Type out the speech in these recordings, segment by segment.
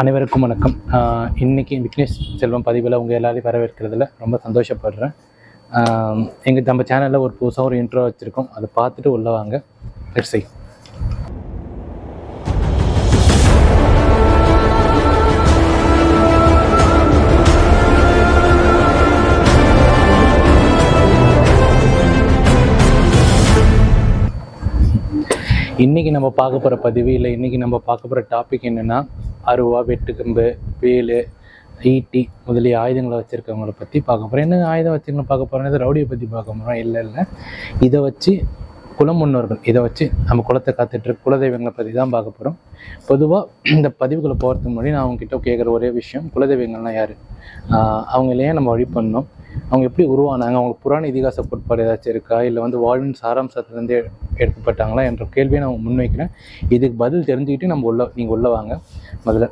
அனைவருக்கும் வணக்கம். இன்னைக்கு விக்னேஷ் செல்வம் பதிவில் உங்கள் எல்லாரையும் வரவேற்கிறதுல ரொம்ப சந்தோஷப்படுறேன். நம்ம சேனலில் ஒரு புதுசாக ஒரு இன்ட்ரோ வச்சுருக்கோம், அதை பார்த்துட்டு உள்ள வாங்க. Let's see. இன்றைக்கி நம்ம பார்க்க போகிற பதிவு இல்லை, இன்றைக்கி நம்ம பார்க்க போகிற டாபிக் என்னென்னா, அருவா, வெட்டுக்கம்பு, வேலு, ஈட்டி முதலிய ஆயுதங்களை வச்சுருக்கவங்களை பற்றி பார்க்க போகிறோம். என்ன ஆயுதம் வச்சுருக்கணும் பார்க்க போகிறோம், இது ரவுடியை பற்றி பார்க்க போகிறோம். இல்லை, இதை வச்சு குல முன்னோர்கள், இதை வச்சு நம்ம குலத்தை காத்துட்ருக்கு குலதெய்வங்களை பற்றி தான் பார்க்க போகிறோம். பொதுவாக இந்த பதிவுகளை போகிறதுக்கு முன்னாடி நான் அவங்ககிட்ட கேட்குற ஒரே விஷயம், குலதெய்வங்கள்லாம் யார், அவங்களே நம்ம வழிபடணும், அவங்க எப்படி உருவானாங்க, அவங்களுக்கு புராண இதிகாச கோட்பாடு ஏதாச்சும் இருக்கா, இல்லை வாழ்வின் சாராம்சத்துலேருந்து எடுக்கப்பட்டாங்களா என்ற கேள்வியை நான் முன்வைக்கிறேன். இதுக்கு பதில் தெரிஞ்சுக்கிட்டு நீங்கள் உள்ள வாங்க. முதல்ல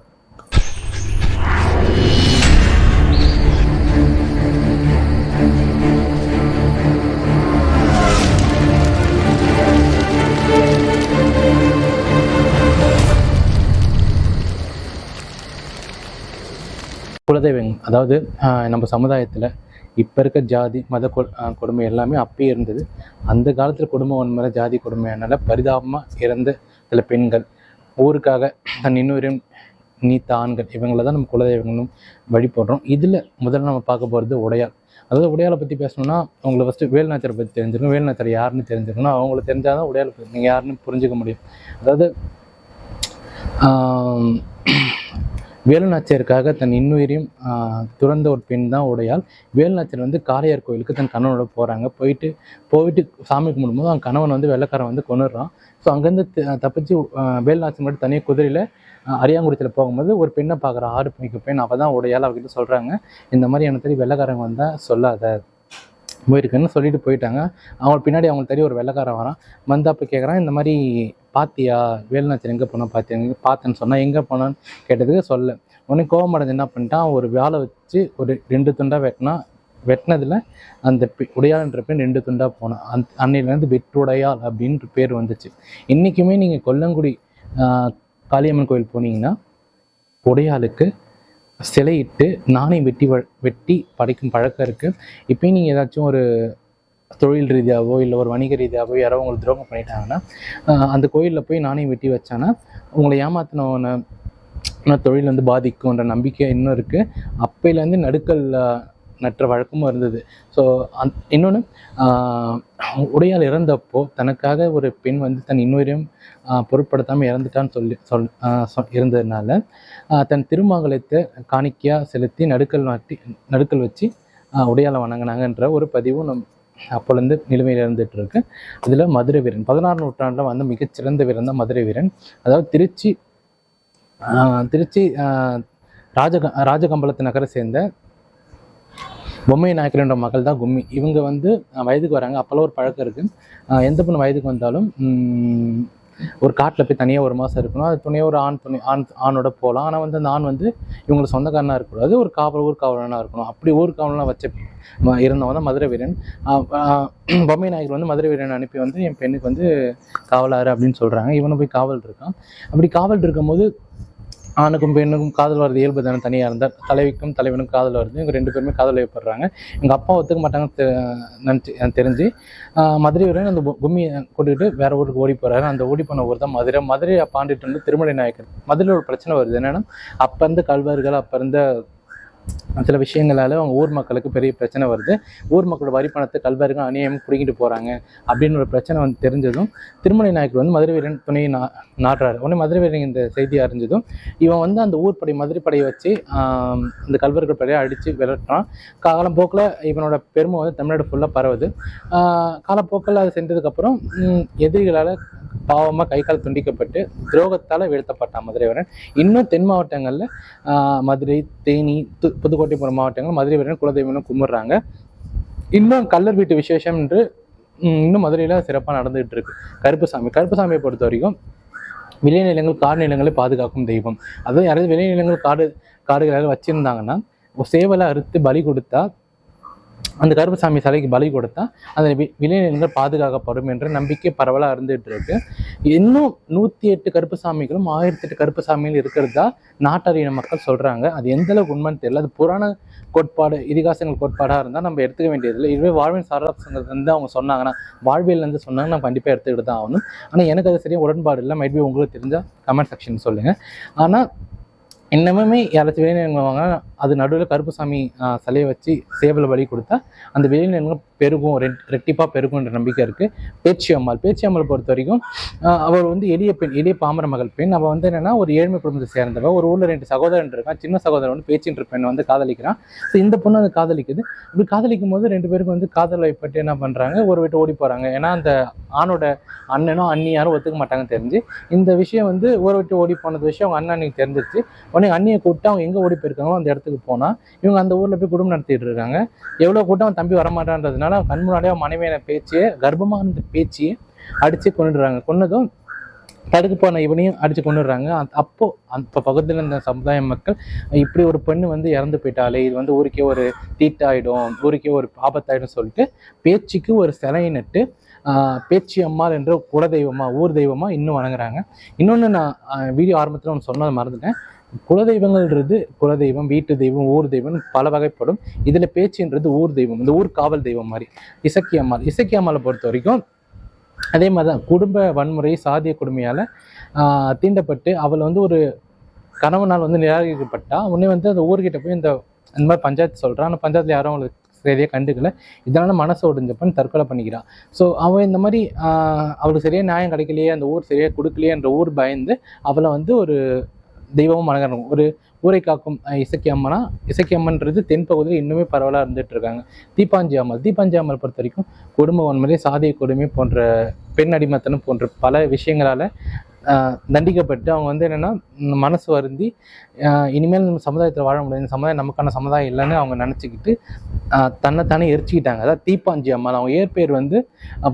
குலதெய்வம், அதாவது நம்ம சமுதாயத்தில் இப்போ இருக்க ஜாதி மத கொடுமை எல்லாமே அப்பயே இருந்தது. அந்த காலத்தில் குடும்ப வன்முறை, ஜாதி கொடுமையானால பரிதாபமாக இறந்த சில பெண்கள், ஊருக்காக தன் இன்னொரு நீத்த ஆண்கள், இவங்களை தான் நம்ம குலதெய்வங்களும் வழிபடுறோம். இதில் முதல்ல நம்ம பார்க்க போகிறது உடையாள். அதாவது உடையாளை பற்றி பேசணும்னா அவங்களை ஃபஸ்ட்டு வேலுநாச்சியாரை பற்றி தெரிஞ்சிருக்கணும். வேலுநாச்சியார் யாருன்னு தெரிஞ்சிருக்கணும். அவங்கள தெரிஞ்சால் தான் உடையாளை பற்றி நீங்கள் யாருன்னு புரிஞ்சிக்க முடியும். அதாவது வேலுநாச்சியருக்காக தன் இன்னுயிரையும் துறந்த ஒரு பெண் தான் உடையாள். வேலுநாச்சியர் காளையார் கோயிலுக்கு தன் கணவனோட போகிறாங்க. போயிட்டு சாமி கும்பிடும்போது அவங்க கணவன் வெள்ளைக்காரன் கொண்டுடுறான். ஸோ அங்கேருந்து தப்பிச்சு வேலுநாச்சியர் மட்டும் தனியாக குதிரையில் அரியாங்குடித்தில் போகும்போது ஒரு பெண்ணை பார்க்குற 6 மணிக்கு பெண், அவள் தான் உடையாள். அவகிட்ட சொல்கிறாங்க, இந்த மாதிரி எனக்கு தெரியும் வெள்ளைக்காரங்க வந்தால் சொல்லாத போயிருக்குன்னு சொல்லிட்டு போயிட்டாங்க. அவங்க பின்னாடி அவங்களுக்கு தெரியும் ஒரு வெள்ளைக்காரன் வரான். அப்போ கேட்குறான், இந்த மாதிரி பாத்தியா வேலுநாச்சியர் எங்கே போனால் பார்த்தேன்னு சொன்னால், எங்கே போனான்னு கேட்டதுக்கு சொல்ல. உடனே கோபமடைஞ்சு என்ன பண்ணிட்டான், ஒரு வேலை வச்சு ஒரு 2 துண்டாக வெட்டினதில் அந்த உடையாள்ன்ற பெண் 2 துண்டாக போனான். அன்னையிலேருந்து வெட்டுடையாள் அப்படின்ற பேர் வந்துச்சு. இன்றைக்குமே நீங்கள் கொல்லங்குடி காளியம்மன் கோயில் போனீங்கன்னா உடையாளுக்கு சிலையிட்டு நாணயம் வெட்டி படைக்கும் பழக்கம் இருக்குது. இப்போயும் நீங்கள் ஏதாச்சும் ஒரு தொழில் ரீதியாகவோ இல்லை ஒரு வணிக ரீதியாகவோ யாரோ உங்களுக்கு துரோகம் பண்ணிட்டாங்கன்னா அந்த கோயிலில் போய் நாணயம் வெட்டி வச்சானா உங்களை ஏமாத்தின தொழில் பாதிக்கும்ன்ற நம்பிக்கை இன்னும் இருக்குது. அப்பையிலேருந்து நடுக்கல் நற்ற வழக்கமும் இருந்தது. ஸோ இன்னொன்று, உடையாள் இறந்தப்போ தனக்காக ஒரு பெண் தன் இன்னொரையும் பொருட்படுத்தாமல் இறந்துட்டான்னு இருந்ததுனால தன் திருமங்கலத்தை காணிக்கையாக செலுத்தி நடுக்கல் வச்சு உடையாளை வணங்கினாங்கன்ற ஒரு பதிவும் அப்போலேருந்து நிலைமையில் இருந்துகிட்டு இருக்கு. இதில் மதுரை வீரன் 16ஆம் நூற்றாண்டில் மிகச்சிறந்த வீரன் தான் மதுரை வீரன். அதாவது திருச்சி ராஜகம்பளத்து நகரை சேர்ந்த பொம்மை நாயக்கர்ன்ற மகள் தான் கும்மி. இவங்க வயதுக்கு வராங்க. அப்போல்லாம் ஒரு பழக்கம் இருக்குது, எந்த பொண்ணு வயதுக்கு வந்தாலும் ஒரு காட்டில் போய் தனியாக 1 மாதம் இருக்கணும். அது துணையாக ஒரு ஆணோட போகலாம். ஆனால் அந்த ஆண் இவங்களுக்கு சொந்தக்காரனாக இருக்கக்கூடாது, ஒரு ஊர் காவலனாக இருக்கணும். அப்படி ஊர் காவலனாக இருந்தவங்க தான் மதுரை வீரன். பொம்மை நாயக்கர் மதுரை வீரன் அனுப்பி என் பெண்ணுக்கு காவலாறு அப்படின்னு சொல்கிறாங்க. இவனை போய் காவல் இருக்கான். அப்படி காவல் இருக்கும்போது ஆணுக்கும் பெண்ணுக்கும் காதல் வருது இயல்பு தானே. தனியாக இருந்தால் தலைவிக்கும் தலைவனுக்கும் காதல் வருது. இவங்க 2 பேருமே காதல் வைப்படுறாங்க. எங்கள் அப்பா ஒத்துக்க மாட்டாங்க தெரிஞ்சு மதுரை வீரன் அந்த கும்மியை கூட்டிகிட்டு வேற ஊருக்கு ஓடி போகிறாரு. அந்த ஓடி போன ஊர் தான் மதுரையை பாண்டிட்டு திருமலை நாயக்கர். மதுரையில் ஒரு பிரச்சனை வருது என்னன்னா, அப்போ இருந்த கல்வர்கள், அப்போ இருந்த சில விஷயங்களால அவங்க ஊர் மக்களுக்கு பெரிய பிரச்சனை வருது. ஊர் மக்களோட வரி பணத்தை கல்வர்கள் அநியாயம் பிடிக்கிட்டு போகிறாங்க அப்படின்னு ஒரு பிரச்சனை தெரிஞ்சதும் திருமலை நாயக்கர் மதுரை வீரன் துணையை நாட்டுறாரு. உடனே மதுரை வீரன் இந்த செய்தியை அறிஞ்சதும் இவன் அந்த ஊர் படை மதுரை படையை வச்சு இந்த கல்வர்கள் படையை அடித்து விரட்டுறான். காலப்போக்கில் இவனோட பெருமை தமிழ்நாடு ஃபுல்லாக பரவுது. காலப்போக்கில் அது செஞ்சதுக்கப்புறம் எதிரிகளால் பாவமாக கை கால் துண்டிக்கப்பட்டு துரோகத்தால் வீழ்த்தப்பட்டான் மதுரை வீரன். இன்னும் தென் மாவட்டங்களில் மதுரை, தேனி, புதுக்கோட்டை போன்ற மாவட்டங்கள் மதுரை வீரன் குலதெய்வம் கும்பிட்றாங்க. இன்னும் கல்லர் வீட்டு விசேஷம் என்று இன்னும் மதுரையில் சிறப்பாக நடந்துகிட்டு இருக்கு. கருப்புசாமியை பொறுத்த வரைக்கும் விளைநிலங்கள் காடு நிலங்களை பாதுகாக்கும் தெய்வம். அதுவும் யாராவது விளைநிலங்கள் காடுகளாக வச்சுருந்தாங்கன்னா சேவலை அறுத்து பலி கொடுத்தா அந்த கருப்பசாமி சிலைக்கு பலி கொடுத்தா அந்த விளைநிலங்கள் பாதுகாக்கப்படும் என்ற நம்பிக்கை பரவலாக இருந்துகிட்டு இருக்கு. இன்னும் 108 கருப்பசாமிகளும் 1008 கருப்பசாமிகள் இருக்கிறதா நாட்டறியின மக்கள் சொல்றாங்க. அது எந்த அளவுக்கு உண்மைன்னு தெரியல. அது புராண கோட்பாடு, இதிகாசங்கள் கோட்பாடாக இருந்தால் நம்ம எடுத்துக்க வேண்டியதில்லை. இதுவே வாழ்வின் சாராம்சங்கள்லேருந்து அவங்க சொன்னாங்கன்னா, வாழ்வியல்லேருந்து சொன்னாங்கன்னா நம்ம கண்டிப்பாக எடுத்துக்கிட்டு தான் ஆகணும். ஆனால் எனக்கு அது சரியாக உடன்பாடு இல்லை. மைட்பி உங்களுக்கு தெரிஞ்சால் கமெண்ட் செக்ஷன் சொல்லுங்கள். ஆனால் இன்னமுமே யாராச்சும் விளைநிலங்கள் அது நடுவில் கருப்பசாமி சிலையை வச்சு சேவலை பலி கொடுத்தா அந்த விளைநிலங்கள் பெருகும், ரெட்டிப்பாக பெருகும்ன்ற நம்பிக்கை இருக்குது. பேச்சியம்மாள் பொறுத்த வரைக்கும் அவள் வந்து எளிய பாமர மகள் பெண். அவள் வந்து என்னென்னா ஒரு ஏழ்மை குடும்பத்தை சேர்ந்தவள். ஒரு ஊரில் 2 சகோதரன் இருக்கான். சின்ன சகோதரன் வந்து பேச்சின்ற பெண் வந்து காதலிக்கிறான். ஸோ இந்த பொண்ணு வந்து காதலிக்குது. இப்படி காதலிக்கும் போது 2 பேருக்கு வந்து காதல் வைப்பட்டு என்ன பண்ணுறாங்க, ஒரு வீட்டு ஓடி போகிறாங்க. ஏன்னா அந்த ஆணோட அண்ணனும் அண்ணி யாரும் ஒத்துக்க மாட்டாங்கன்னு தெரிஞ்சு இந்த விஷயம் வந்து ஒரு விட்டு ஓடி போனது விஷயம் அவங்க அண்ணனுக்கு தெரிஞ்சிச்சு. உடனே அண்ணியை கூப்பிட்டு அவங்க எங்கே ஓடி போயிருக்காங்களோ அந்த இடத்துக்கு போனால் இவங்க அந்த ஊரில் போய் குடும்பம் நடத்திட்டு இருக்காங்க. எவ்வளோ கூட்டம் அவன் தம்பி வரமாட்டான்றதுனால கண் முன்னாடியே அவன் மனைவியான பேச்சியை, கர்ப்பமாக இருந்த பேச்சியை அடித்து கொண்டுடுறாங்க. கொன்னதும் தடுக்கு போன இவனையும் அடித்து கொண்டுடுறாங்க. அப்போ அந்த பகுதியில் இருந்த சமுதாய மக்கள் இப்படி ஒரு பெண்ணு வந்து இறந்து போயிட்டாலே இது வந்து ஊருக்கே ஒரு தீட்டாயிடும், ஊருக்கே ஒரு ஆபத்தாயிடும் சொல்லிட்டு பேச்சுக்கு ஒரு சிலையை நட்டு பேச்சி அம்மாள் என்ற குலதெய்வமா, ஊர் தெய்வமா இன்னும் வணங்குறாங்க. இன்னொன்று நான் வீடியோ ஆரம்பத்தில் ஒன்று சொன்னதை மறந்துட்டேன். குலதெய்வங்கள்ன்றது குலதெய்வம், வீட்டு தெய்வம், ஊர் தெய்வம் பல வகைப்படும். இதில் பேச்சுன்றது ஊர் தெய்வம், இந்த ஊர் காவல் தெய்வம் மாதிரி. இசக்கி அம்மாளை பொறுத்த வரைக்கும் அதே மாதிரி தான் குடும்ப வன்முறை, சாதிய கொடுமையால் தீண்டப்பட்டு அவளை வந்து ஒரு கணவனால் வந்து நிராகரிக்கப்பட்டா உடனே வந்து அந்த ஊர்கிட்ட போய் இந்த மாதிரி பஞ்சாயத்து சொல்கிறான். ஆனால் பஞ்சாயத்தில் யாரும் அவங்களுக்கு சரியாக கண்டுக்கல. இதனால மனசு ஒடிஞ்சப்பன்னு தற்கொலை பண்ணிக்கிறான். ஸோ அவன் இந்த மாதிரி அவளுக்கு சரியாக நியாயம் கிடைக்கலையே, அந்த ஊர் சரியாக கொடுக்கலையே என்ற ஊர் பயந்து அவளை வந்து ஒரு தெய்வமும் வணங்குறாங்க. ஒரு ஊரை காக்கும் இசக்கி அம்மன்றது தென்பகுதியில் இன்னுமே பரவலாக இருந்துட்டு இருக்காங்க. தீப்பாஞ்சி அம்மாள் பொறுத்த வரைக்கும் குடும்ப வன்முறை, சாதிய கொடுமை போன்ற பெண் அடிமத்தனம் போன்ற பல விஷயங்களால் தண்டிக்கப்பட்டு அவங்க வந்து என்னென்னா மனசு வருந்தி இனிமேல் நம்ம சமுதாயத்தில் வாழ முடியாது, இந்த சமுதாயம் நமக்கான சமுதாயம் இல்லைன்னு அவங்க நினச்சிக்கிட்டு தன்னைத்தானே எரிச்சிக்கிட்டாங்க. அதாவது தீப்பாஞ்சி அம்மாள். அவங்க இயற்பெயர் வந்து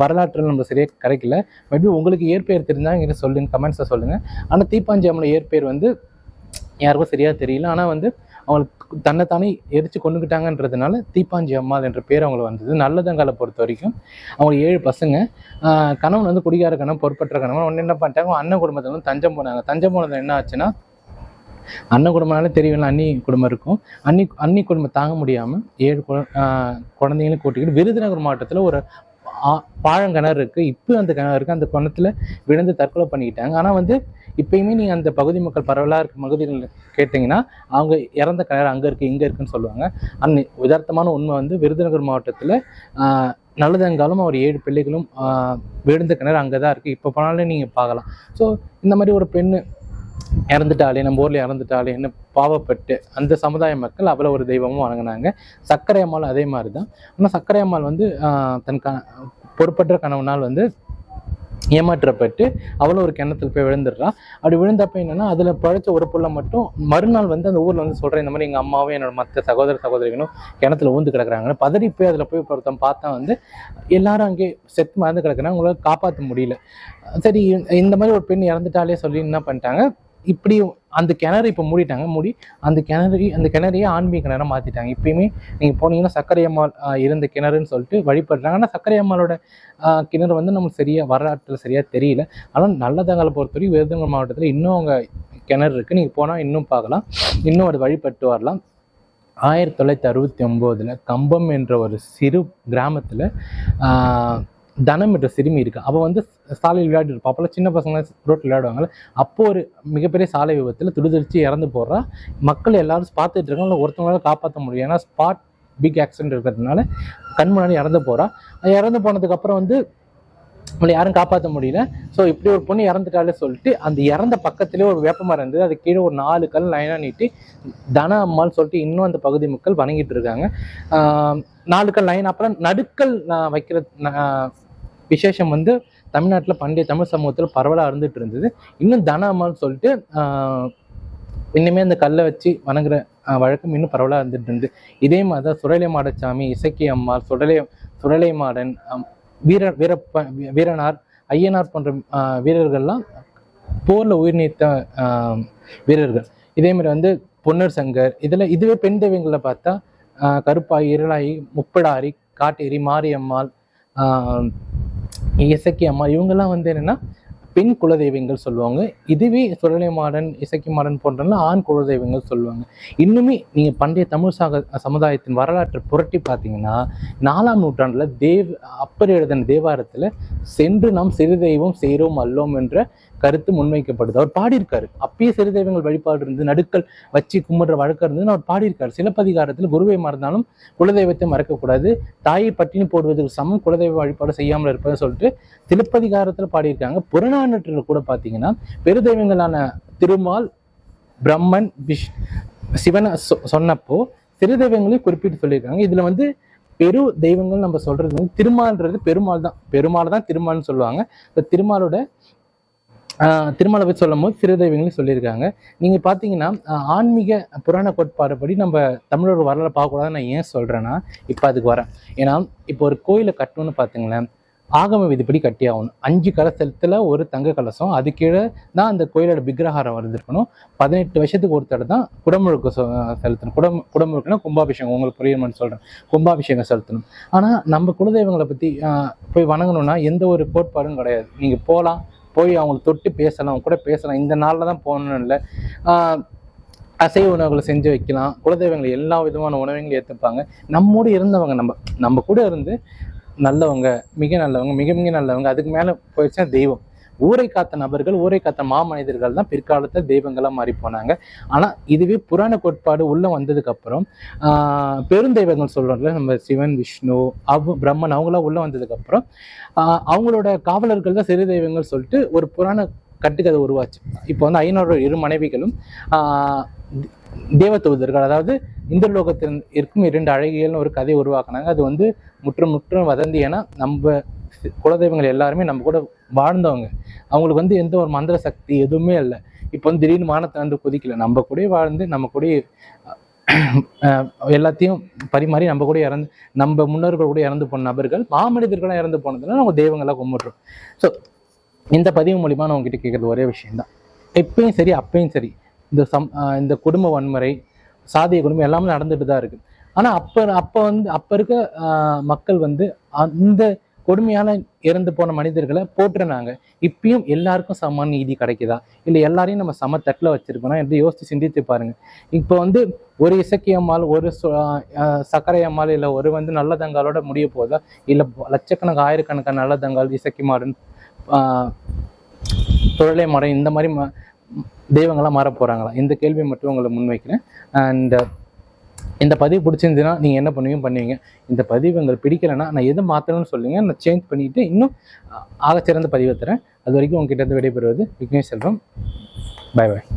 வரலாற்றில் நம்ம சரியாக கிடைக்கல. மேபி உங்களுக்கு இயற்பெயர் தெரிஞ்சால் எங்கிட்ட சொல்லுங்கள், கமெண்ட்ஸில் சொல்லுங்கள். ஆனால் தீப்பாஞ்சி அம்மனோட இயற்பெயர் வந்து யாருக்கும் சரியாக தெரியல. ஆனால் வந்து அவங்களுக்கு தன்னைத்தானே எரிச்சு கொண்டுக்கிட்டாங்கன்றதுனால தீப்பாஞ்சி அம்மாள் என்ற பேர் அவங்களுக்கு வந்தது. நல்லதங்காலை பொறுத்த வரைக்கும் அவங்களுக்கு 7 பசங்க. கணவன் வந்து குடிகார கணவன், பொறுப்பற்ற கணவன். ஒன்று என்ன பண்ணிட்டாங்க, அண்ணன் குடும்பத்தை வந்து தஞ்சம் போனாங்க. தஞ்சம் போனது என்ன ஆச்சுன்னா, அண்ணன் குடும்பம்னாலே தெரியல, அண்ணி குடும்பம் இருக்கும். அண்ணி குடும்பம் தாங்க முடியாமல் 7 குழந்தைங்களும் கூட்டிக்கிட்டு விருதுநகர் மாவட்டத்தில் ஒரு பாழங்கிணறு இருக்குது. இப்போ அந்த கிணறு இருக்குது. அந்த கிணத்துல விழுந்து தற்கொலை பண்ணிக்கிட்டாங்க. ஆனால் வந்து இப்பயுமே நீங்கள் அந்த பகுதி மக்கள் பரவலாக இருக்க பகுதிகள் கேட்டிங்கன்னா அவங்க இறந்த கிணறு அங்கே இருக்குது, இங்கே இருக்குன்னு சொல்லுவாங்க. அந்த யதார்த்தமான உண்மை வந்து விருதுநகர் மாவட்டத்தில் நல்லதங்காலும் அவர் 7 பிள்ளைகளும் விழுந்த கிணறு அங்கே தான் இருக்குது. இப்போ போனாலும் நீங்கள் பார்க்கலாம். ஸோ இந்த மாதிரி ஒரு பெண்ணு இறந்துட்டாலே, நம்ம ஊரில் இறந்துட்டாலே என்ன பாவப்பட்டு அந்த சமுதாய மக்கள் அவளை ஒரு தெய்வமும் வணங்கினாங்க. சர்க்கரை அம்மாள் அதே மாதிரி தான். ஆனால் சர்க்கரை அம்மாள் வந்து தன் பொறுப்பற்ற கணவனால் வந்து ஏமாற்றப்பட்டு அவளும் ஒரு கிணத்துல போய் விழுந்துடுறான். அப்படி விழுந்தப்ப என்னன்னா அதில் பழைச்ச ஒரு புள்ள மட்டும் மறுநாள் வந்து அந்த ஊரில் வந்து சொல்கிறேன், இந்த மாதிரி எங்கள் அம்மாவும் என்னோட மற்ற சகோதரிகளும் கிணத்துல ஊந்து கிடக்குறாங்கன்னு. பதறி போய் அதில் போய் ஒருத்தன் பார்த்தா வந்து எல்லாரும் அங்கே செத்து மறந்து கிடக்குறாங்க. அவங்களால காப்பாற்ற முடியல. சரி, இந்த மாதிரி ஒரு பெண் இறந்துட்டாலே சொல்லி என்ன பண்ணிட்டாங்க, இப்படி அந்த கிணறு இப்போ மூடிட்டாங்க. மூடி அந்த கிணறையே ஆன்மீக கிணறாக மாற்றிட்டாங்க. இப்பயுமே நீங்கள் போனீங்கன்னா சர்க்கரை அம்மாள் இருந்த கிணறுன்னு சொல்லிட்டு வழிபடுறாங்க. ஆனால் சர்க்கரை அம்மாளோட கிணறு வந்து நமக்கு சரியாக வரலாற்றில் சரியாக தெரியல. ஆனால் நல்லதங்காலை பொறுத்தவரைக்கும் விருதுநகர் மாவட்டத்தில் இன்னும் அவங்க கிணறு இருக்குது. நீங்கள் போனால் இன்னும் பார்க்கலாம், இன்னும் அது வழிபட்டு வரலாம். 1969 கம்பம் என்ற ஒரு சிறு கிராமத்தில் தனம் என்ற சிறுமி இருக்கு. அவள் வந்து சாலையில் விளையாடி இருப்பா. அப்போல்லாம் சின்ன பசங்க ரோட்டில் விளையாடுவாங்கல்ல. அப்போ ஒரு மிகப்பெரிய சாலை விபத்தில் துடிதுடிச்சு இறந்து போடுறா. மக்கள் எல்லாரும் பார்த்துட்டு இருக்காங்க. ஒருத்தவங்களால காப்பாற்ற முடியும். ஏன்னா ஸ்பாட் பிக் ஆக்சிடென்ட் இருக்கிறதுனால கண் முன்னாடி இறந்து போகிறா. இறந்து போனதுக்கப்புறம் வந்து அவளை யாரும் காப்பாற்ற முடியல. ஸோ இப்படி ஒரு பொண்ணு இறந்துட்டாலே சொல்லிட்டு அந்த இறந்த பக்கத்துலேயே ஒரு வேப்பமரம் இருந்தது. அது கீழே ஒரு 4 கல் லைனாக நீட்டி தன அம்மாள் சொல்லிட்டு இன்னும் அந்த பகுதி மக்கள் வணங்கிட்டு இருக்காங்க. 4 கல் லைன். அப்புறம் நடுக்கல் வைக்கிற விசேஷம் வந்து தமிழ்நாட்டில் பண்டைய தமிழ் சமூகத்தில் பரவலாக இருந்துட்டு இருந்தது. இன்னும் தன அம்மான்னு சொல்லிட்டு இன்னுமே அந்த கல்லை வச்சு வணங்குற வழக்கம் இன்னும் பரவலாக இருந்துட்டு இருந்து. இதே மாதிரி தான் சுடலை மாடசாமி, இசக்கி அம்மாள், சுடலை மாடன், வீரனார், ஐயனார் போன்ற வீரர்கள்லாம் போரில் உயிர் நீத்த வீரர்கள். இதே மாதிரி வந்து பொன்னர் சங்கர். இதுவே பெண் தெய்வங்களை பார்த்தா கருப்பாயி, இருளாயி, முப்படாரி, காட்டேரி, மாரியம்மாள், இசக்கி அம்மா, இவங்கெல்லாம் வந்து என்னன்னா பெண் குலதெய்வங்கள் சொல்லுவாங்க. இதுவே சுடலை மாடன், இசக்கி மாடன் போன்றலாம் ஆண் குலதெய்வங்கள் சொல்லுவாங்க. இன்னுமே நீங்க பண்டைய தமிழ் சமுதாயத்தின் வரலாற்றை புரட்டி பார்த்தீங்கன்னா 4ஆம் நூற்றாண்டுல அப்பர் எழுதின தேவாரத்துல சென்று நாம் சிறு தெய்வம் செய்கிறோம் அல்லோம் என்ற கருத்து முன்வைக்கப்படுது. அவர் பாடியிருக்காரு. அப்பயே சிறு தெய்வங்கள் வழிபாடு இருந்து நடுக்கல் வச்சு கும்பிடுற வழக்கம் இருந்ததுன்னு அவர் பாடியிருக்காரு. சிலப்பதிகாரத்தில் குருவை மறந்தாலும் குலதெய்வத்தை மறக்கக்கூடாது, தாயை பட்டினி போடுவதற்கு சமம் குலதெய்வ வழிபாடு செய்யாமல் இருப்பதை சொல்லிட்டு சிலப்பதிகாரத்தில் பாடியிருக்காங்க. புறநானூற்றில் கூட பார்த்தீங்கன்னா பெருதெய்வங்களான திருமால், பிரம்மன், சிவனை சொன்னப்போ சிறு தெய்வங்களையும் குறிப்பிட்டு சொல்லியிருக்காங்க. இதுல வந்து பெரு தெய்வங்கள் நம்ம சொல்றது வந்து திருமால்ன்றது பெருமாள் தான் திருமால்னு சொல்லுவாங்க. திருமாலை பற்றி சொல்லும் போது சிறு தெய்வங்களையும் சொல்லியிருக்காங்க. நீங்க பாத்தீங்கன்னா ஆன்மீக புராண கோட்பாடுபடி நம்ம தமிழோட வரலாறு பார்க்கக்கூடாதுன்னு நான் ஏன் சொல்றேன்னா, இப்போ அதுக்கு வரேன். ஏன்னா இப்போ ஒரு கோயிலை கட்டணும்னு பார்த்தீங்களேன், ஆகம விதிப்படி கட்டி ஆகணும். 5 கலசத்துல ஒரு தங்க கலசம், அது கீழே தான் அந்த கோயிலோட விக்கிரகாரம் வந்திருக்கணும். 18 வருஷத்துக்கு ஒரு தடவை தான் குடமுழுக்கு செலுத்தணும். குடமுழுக்குன்னா கும்பாபிஷேகம், உங்களுக்கு புரியுமான்னு சொல்றேன், கும்பாபிஷேகம் செலுத்தணும். ஆனா நம்ம குலதெய்வங்களை பத்தி போய் வணங்கணும்னா எந்த ஒரு கோட்பாடும் கிடையாது. நீங்க போய் அவங்களை தொட்டு பேசலாம், கூட பேசலாம். இந்த நாளில் தான் போகணும்னு இல்லை. அசைவ உணவுகளை செஞ்சு வைக்கலாம். குலதெய்வங்களை எல்லா விதமான உணவுகளையும் ஏற்றுப்பாங்க. நம்மோடு இருந்தவங்க, நம்ம கூட இருந்து நல்லவங்க, மிக நல்லவங்க, மிக மிக நல்லவங்க, அதுக்கு மேலே போயிடுச்சுன்னா தெய்வம். ஊரை காத்த நபர்கள், ஊரை காத்த மாமனிதர்கள் தான் பிற்காலத்தில் தெய்வங்களா மாறி போனாங்க. ஆனா இதுவே புராண கோட்பாடு உள்ள வந்ததுக்கு அப்புறம் பெருந்தெய்வங்கள் சொல்றோம்ல, நம்ம சிவன், விஷ்ணு, பிரம்மன், அவங்களாம் உள்ள வந்ததுக்கு அப்புறம் அவங்களோட காவலர்கள் தான் சிறு தெய்வங்கள் சொல்லிட்டு ஒரு புராண கட்டுக்கதை உருவாச்சு. இப்போ வந்து 502 மனைவிகளும் தேவதூதர்கள், அதாவது இந்திரலோகத்தில் இருக்கும் 2 அழகியல்னு ஒரு கதையை உருவாக்குனாங்க. அது வந்து முற்றும் வதந்தி. ஏன்னா நம்ம குலதெய்வங்கள் எல்லாருமே நம்ம கூட வாழ்ந்தவங்க. அவங்களுக்கு வந்து எந்த ஒரு மந்திர சக்தி எதுவுமே இல்லை. இப்போ வந்து திடீர்னு வானத்தை வந்து குதிக்கல, நம்ம கூட வாழ்ந்து நம்ம கூட எல்லாத்தையும் பரிமாறி நம்ம கூட நம்ம முன்னோர்கள் கூட இறந்து போன நபர்கள் மாமனிதர்களாக இறந்து போனதுனால நம்ம தெய்வங்களாக கும்பிடுறோம். ஸோ இந்த பதிவு மூலிமா நான் உங்ககிட்ட கேட்கறது ஒரே விஷயம்தான். எப்பயும் சரி அப்பயும் சரி இந்த குடும்ப வன்முறை, சாதிய குடும்பம் எல்லாமே நடந்துட்டு தான் இருக்கு. ஆனா அப்ப இருக்க மக்கள் வந்து அந்த கொடுமையான இறந்து போன மனிதர்களை போற்றுனாங்க. இப்பயும் எல்லாருக்கும் சம நீதி கிடைக்குதா, இல்லை எல்லாரையும் நம்ம சம தட்டில் வச்சிருக்கோம் என்று யோசிச்சு சிந்தித்து பாருங்க. இப்போ வந்து ஒரு இசக்கி அம்மாள், ஒரு சக்கரை அம்மாள், இல்லை ஒரு வந்து நல்லதங்காலோட முடிய போதா, இல்லை லட்சக்கணக்கு ஆயிரக்கணக்கான நல்லதங்கால், இசக்கி மாடன், தொழிலை மாடன், இந்த மாதிரி தெய்வங்களாம் மாற போறாங்களா? இந்த கேள்வியை மட்டும் உங்களை முன்வைக்கிறேன். அண்ட் இந்த பதிவு பிடிச்சிருந்துன்னா நீங்கள் என்ன பண்ணுவீங்க. இந்த பதிவு உங்களுக்கு பிடிக்கலைன்னா நான் எதை மாற்றணும்னு சொல்லுங்க, நான் சேஞ்ச் பண்ணிட்டு இன்னும் ஆகச்சிறந்த பதிவை தரேன். அது வரைக்கும் உங்ககிட்ட இருந்து விடைபெறுவது விக்னேஷ் செல்வம். பாய் பாய்.